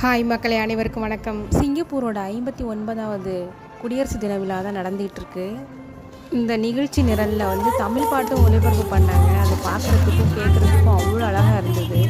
Hi மக்களே, அனைவருக்கும் வணக்கம். சிங்கப்பூரோட 59வது குடியரசு தின விழா தான் நடந்துகிட்ருக்கு. இந்த நிகழ்ச்சி நிரலில் தமிழ் பாட்டும் ஒளிபரப்பு பண்ணாங்க. அதை பார்க்குறதுக்கும் கேட்குறதுக்கும் அவ்வளோ அழகாக இருந்தது.